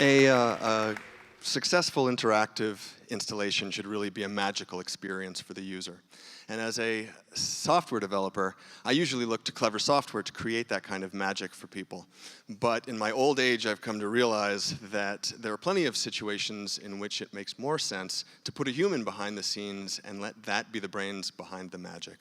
A successful interactive installation should really be a magical experience for the user. And as a software developer, I usually look to clever software to create that kind of magic for people. But in my old age, I've come to realize that there are plenty of situations in which it makes more sense to put a human behind the scenes and let that be the brains behind the magic.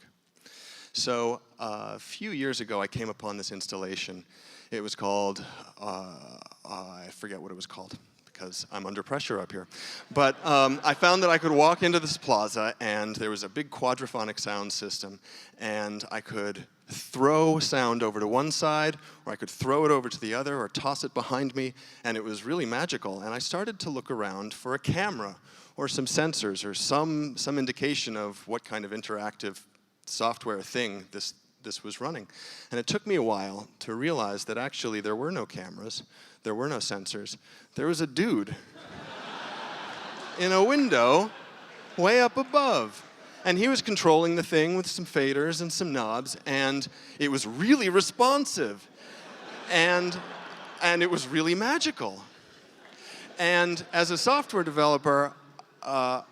So a few years ago, I came upon this installation. It was called, I forget what it was called, because I'm under pressure up here. But I found that I could walk into this plaza, and there was a big quadraphonic sound system, and I could throw sound over to one side, or I could throw it over to the other, or toss it behind me, and it was really magical. And I started to look around for a camera, or some sensors, or some indication of what kind of interactive software thing this was running. And it took me a while to realize that actually there were no cameras, there were no sensors. There was a dude in a window way up above. And he was controlling the thing with some faders and some knobs, and it was really responsive. And it was really magical. And as a software developer, I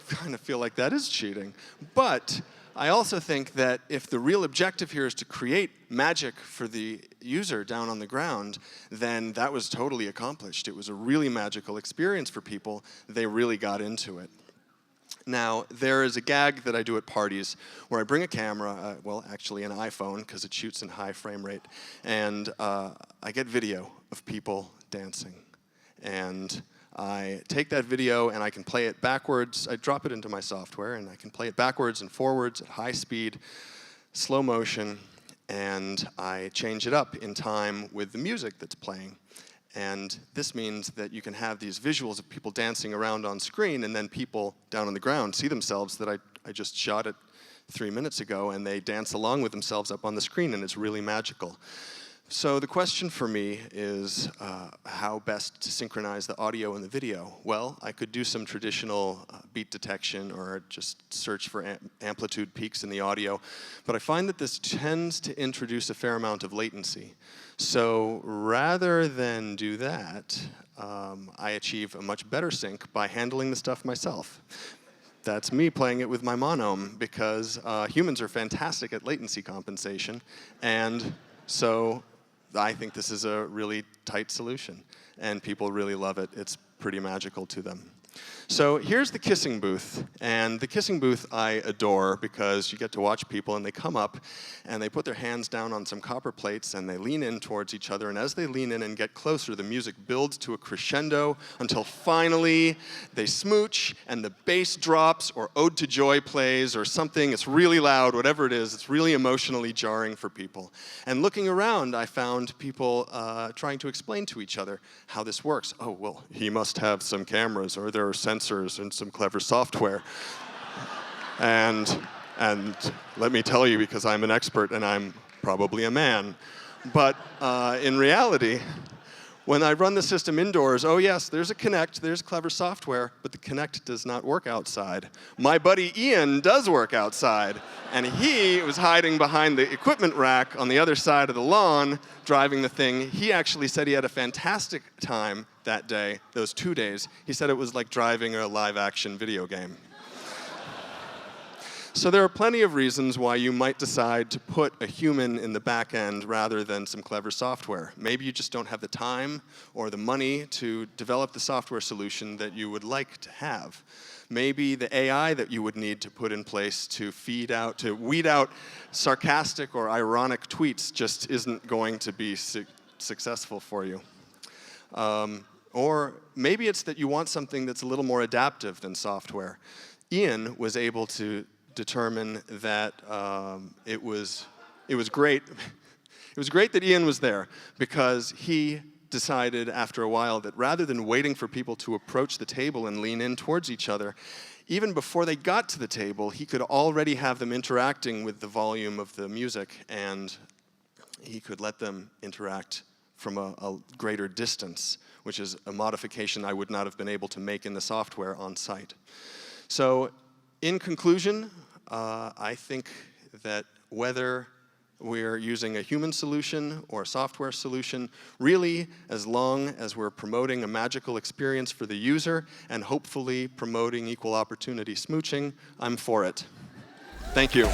kind of feel like that is cheating. But I also think that if the real objective here is to create magic for the user down on the ground, then that was totally accomplished. It was a really magical experience for people. They really got into it. Now, there is a gag that I do at parties where I bring a camera, well, actually an iPhone, because it shoots in high frame rate, and I get video of people dancing. And I take that video and I can play it backwards. I drop it into my software and I can play it backwards and forwards at high speed, slow motion, and I change it up in time with the music that's playing. And this means that you can have these visuals of people dancing around on screen, and then people down on the ground see themselves that I just shot it 3 minutes ago, and they dance along with themselves up on the screen, and it's really magical. So the question for me is how best to synchronize the audio and the video. Well, I could do some traditional beat detection or just search for amplitude peaks in the audio, but I find that this tends to introduce a fair amount of latency. So rather than do that, I achieve a much better sync by handling the stuff myself. That's me playing it with my monome, because humans are fantastic at latency compensation, and so I think this is a really tight solution, and people really love it. It's pretty magical to them. So here's the kissing booth, and the kissing booth I adore because you get to watch people and they come up and they put their hands down on some copper plates and they lean in towards each other, and as they lean in and get closer, the music builds to a crescendo until finally they smooch and the bass drops or Ode to Joy plays or something. It's really loud, whatever it is. It's really emotionally jarring for people. And looking around, I found people trying to explain to each other how this works. Oh, well, he must have some cameras, or there are sensors and some clever software. And let me tell you, because I'm an expert and I'm probably a man, but in reality, when I run the system indoors, oh yes, there's a Kinect, there's clever software, but the Kinect does not work outside. My buddy Ian does work outside, and he was hiding behind the equipment rack on the other side of the lawn, driving the thing. He actually said he had a fantastic time that day, those 2 days. He said it was like driving a live-action video game. So there are plenty of reasons why you might decide to put a human in the back end rather than some clever software. Maybe you just don't have the time or the money to develop the software solution that you would like to have. Maybe the AI that you would need to put in place to weed out sarcastic or ironic tweets just isn't going to be successful for you. Or maybe it's that you want something that's a little more adaptive than software. Ian was able to determine that it was great. It was great that Ian was there, because he decided after a while that rather than waiting for people to approach the table and lean in towards each other, even before they got to the table, he could already have them interacting with the volume of the music, and he could let them interact from a greater distance, which is a modification I would not have been able to make in the software on site. So in conclusion, I think that whether we're using a human solution or a software solution. Really, as long as we're promoting a magical experience for the user and hopefully promoting equal opportunity smooching, I'm for it. Thank you.